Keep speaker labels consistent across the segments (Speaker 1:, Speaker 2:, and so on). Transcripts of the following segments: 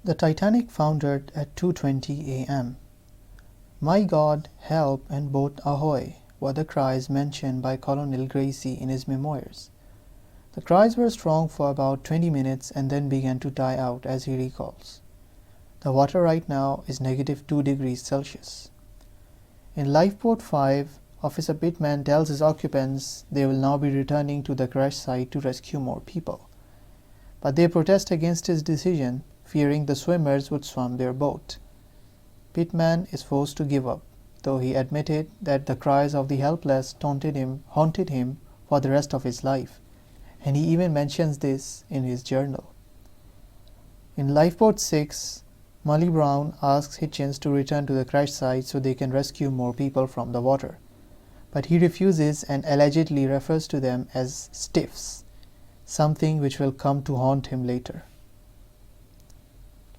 Speaker 1: The Titanic foundered at 2:20 a.m. "My God, help and boat ahoy," were the cries mentioned by Colonel Gracie in his memoirs. The cries were strong for about 20 minutes and then began to die out, as he recalls. The water right now is -2 degrees Celsius. In Lifeboat 5, Officer Pittman tells his occupants they will now be returning to the crash site to rescue more people. But they protest against his decision, fearing the swimmers would swamp their boat. Pittman is forced to give up, though he admitted that the cries of the helpless haunted him for the rest of his life, and he even mentions this in his journal. In Lifeboat 6, Molly Brown asks Hitchens to return to the crash site so they can rescue more people from the water, but he refuses and allegedly refers to them as stiffs, something which will come to haunt him later.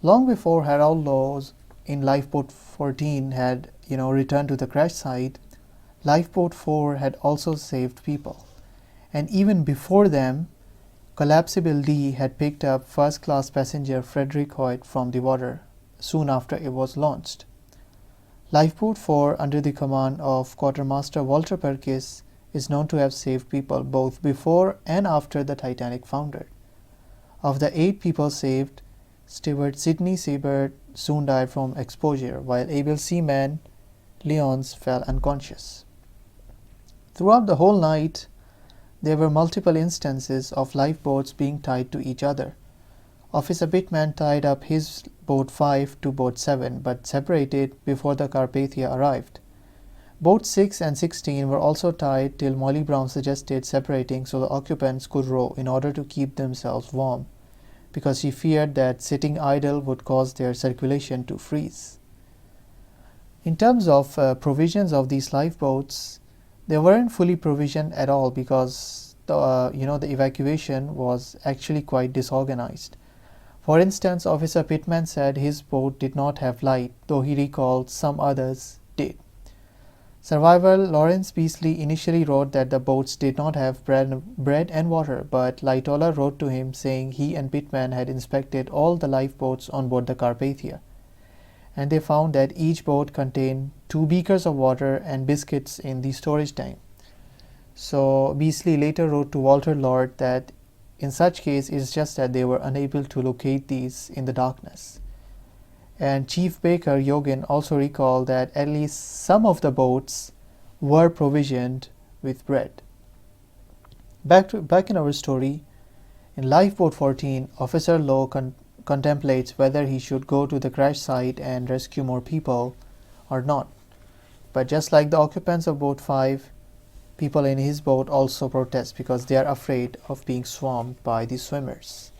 Speaker 1: Long before Harold Lowe's in Lifeboat 14 had returned to the crash site, Lifeboat 4 had also saved people. And even before them, Collapsible D had picked up first-class passenger Frederick Hoyt from the water soon after it was launched. Lifeboat 4, under the command of Quartermaster Walter Perkis, is known to have saved people both before and after the Titanic foundered. Of the 8 people saved, Steward Sidney Seibert soon died from exposure, while able seaman Lyons fell unconscious. Throughout the whole night, there were multiple instances of lifeboats being tied to each other. Officer Pittman tied up his Boat 5 to Boat 7, but separated before the Carpathia arrived. Boats 6 and 16 were also tied till Molly Brown suggested separating so the occupants could row in order to keep themselves warm, because she feared that sitting idle would cause their circulation to freeze. In terms of provisions of these lifeboats, they weren't fully provisioned at all because the evacuation was actually quite disorganized. For instance, Officer Pittman said his boat did not have light, though he recalled some others did. Survivor Lawrence Beasley initially wrote that the boats did not have bread and water, but Lightoller wrote to him saying he and Pittman had inspected all the lifeboats on board the Carpathia, and they found that each boat contained 2 beakers of water and biscuits in the storage tank. So Beasley later wrote to Walter Lord that in such case it's just that they were unable to locate these in the darkness. And Chief Baker Yogan also recalled that at least some of the boats were provisioned with bread. Back in our story, in Lifeboat 14, Officer Lowe contemplates whether he should go to the crash site and rescue more people or not. But just like the occupants of Boat 5, people in his boat also protest because they are afraid of being swamped by the swimmers.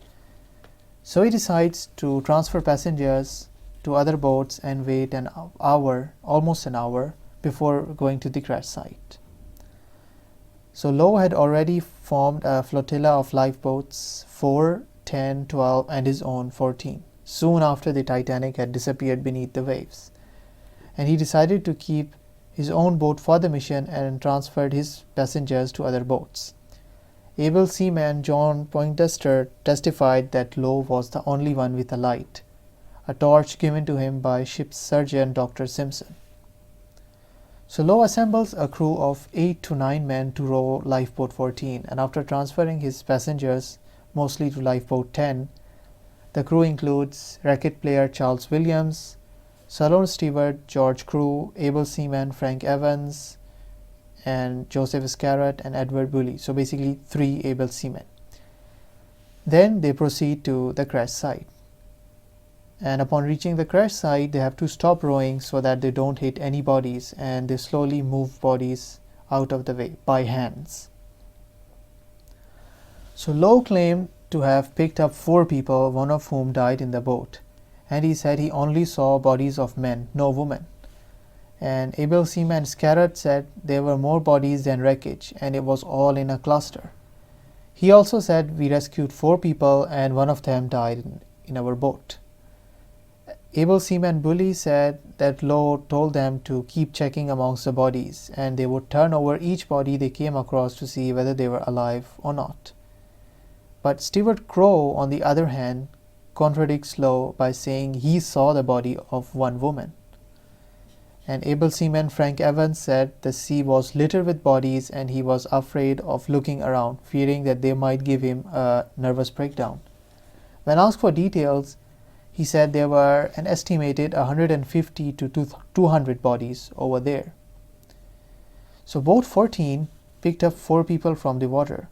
Speaker 1: So he decides to transfer passengers to other boats and wait almost an hour, before going to the crash site. So Lowe had already formed a flotilla of lifeboats 4, 10, 12 and his own 14, soon after the Titanic had disappeared beneath the waves. And he decided to keep his own boat for the mission and transferred his passengers to other boats. Able seaman John Poindexter testified that Lowe was the only one with a light, a torch given to him by ship's surgeon Dr. Simpson. So Lowe assembles a crew of 8 to 9 men to row Lifeboat 14, and after transferring his passengers mostly to Lifeboat 10, the crew includes racket player Charles Williams, saloon steward George Crew, able seaman Frank Evans, and Joseph Scarrett and Edward Bully. So basically 3 able seamen. Then they proceed to the crash site. And upon reaching the crash site, they have to stop rowing so that they don't hit any bodies, and they slowly move bodies out of the way by hands. So Lowe claimed to have picked up 4 people, one of whom died in the boat, and he said he only saw bodies of men, no women. And able seaman Scarrett said there were more bodies than wreckage, and it was all in a cluster. He also said we rescued 4 people and one of them died in our boat. Able seaman Bully said that Lowe told them to keep checking amongst the bodies, and they would turn over each body they came across to see whether they were alive or not. But Steward Crow, on the other hand, contradicts Lowe by saying he saw the body of one woman. And able seaman Frank Evans said the sea was littered with bodies and he was afraid of looking around, fearing that they might give him a nervous breakdown. When asked for details, he said there were an estimated 150 to 200 bodies over there. So boat 14 picked up 4 people from the water.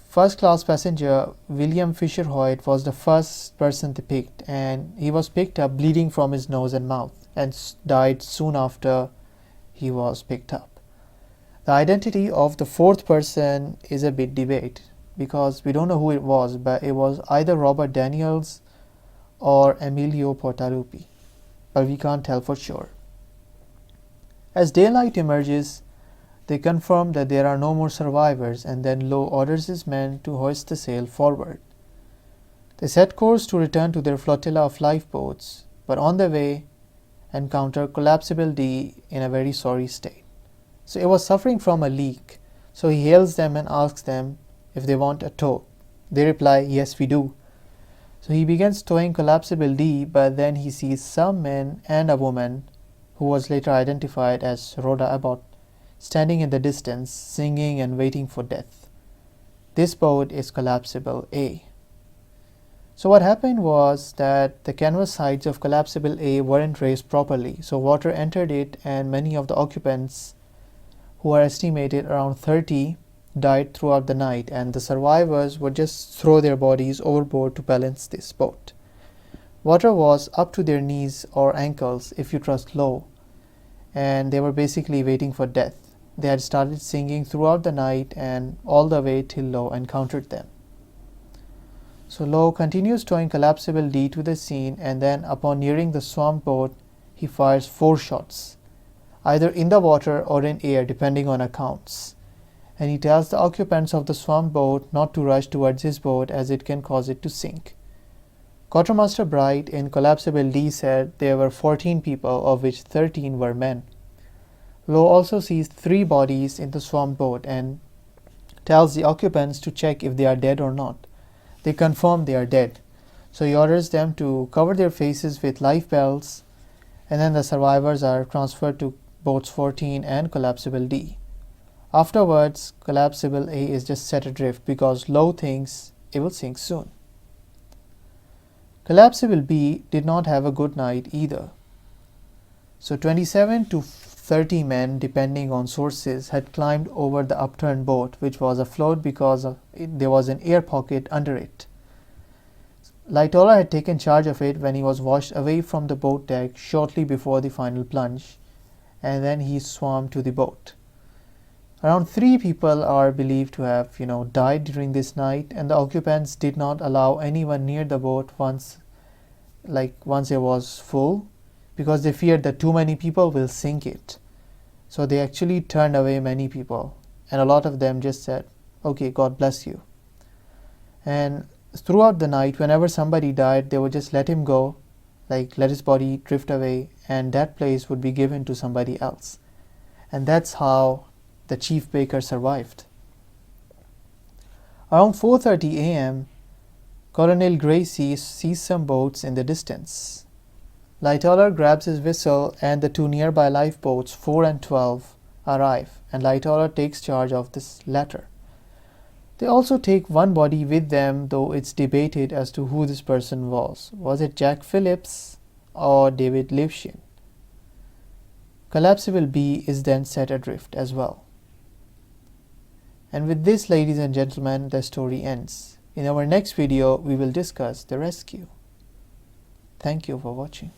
Speaker 1: First class passenger William Fisher Hoyt was the first person they picked, and he was picked up bleeding from his nose and mouth and died soon after he was picked up. The identity of the 4th person is a bit debate because we don't know who it was, but it was either Robert Daniels or Emilio Portaluppi, but we can't tell for sure. As daylight emerges, they confirm that there are no more survivors, and then Lowe orders his men to hoist the sail forward. They set course to return to their flotilla of lifeboats, but on the way encounter Collapsible D in a very sorry state. So it was suffering from a leak, so he hails them and asks them if they want a tow. They reply, yes we do. So he begins towing Collapsible D, but then he sees some men and a woman, who was later identified as Rhoda Abbott, standing in the distance, singing and waiting for death. This boat is Collapsible A. So what happened was that the canvas sides of Collapsible A weren't raised properly, so water entered it and many of the occupants, who are estimated around 30, died throughout the night, and the survivors would just throw their bodies overboard to balance this boat. Water was up to their knees or ankles if you trust Lowe, and they were basically waiting for death. They had started singing throughout the night and all the way till Lowe encountered them. So Lowe continues towing Collapsible D to the scene, and then upon nearing the swamped boat, he fires 4 shots, either in the water or in air depending on accounts. And he tells the occupants of the swamped boat not to rush towards his boat as it can cause it to sink. Quartermaster Bright in Collapsible D said there were 14 people, of which 13 were men. Lowe also sees 3 bodies in the swamped boat and tells the occupants to check if they are dead or not. They confirm they are dead, so he orders them to cover their faces with life belts, and then the survivors are transferred to boats 14 and Collapsible D. Afterwards, Collapsible A is just set adrift because Lowe thinks it will sink soon. Collapsible B did not have a good night either. So 27 to 30 men, depending on sources, had climbed over the upturned boat, which was afloat because there was an air pocket under it. Lightoller had taken charge of it when he was washed away from the boat deck shortly before the final plunge, and then he swam to the boat. Around 3 people are believed to have, died during this night, and the occupants did not allow anyone near the boat once it was full, because they feared that too many people will sink it. So they actually turned away many people, and a lot of them just said, okay, God bless you. And throughout the night, whenever somebody died, they would just let him go, let his body drift away, and that place would be given to somebody else. And that's how the chief baker survived. Around 4:30 a.m., Colonel Gracie sees some boats in the distance. Lightoller grabs his whistle, and the 2 nearby lifeboats, 4 and 12, arrive, and Lightoller takes charge of this latter. They also take 1 body with them, though it's debated as to who this person was. Was it Jack Phillips or David Livshin? Collapsible B is then set adrift as well. And with this, ladies and gentlemen, the story ends. In our next video, we will discuss the rescue. Thank you for watching.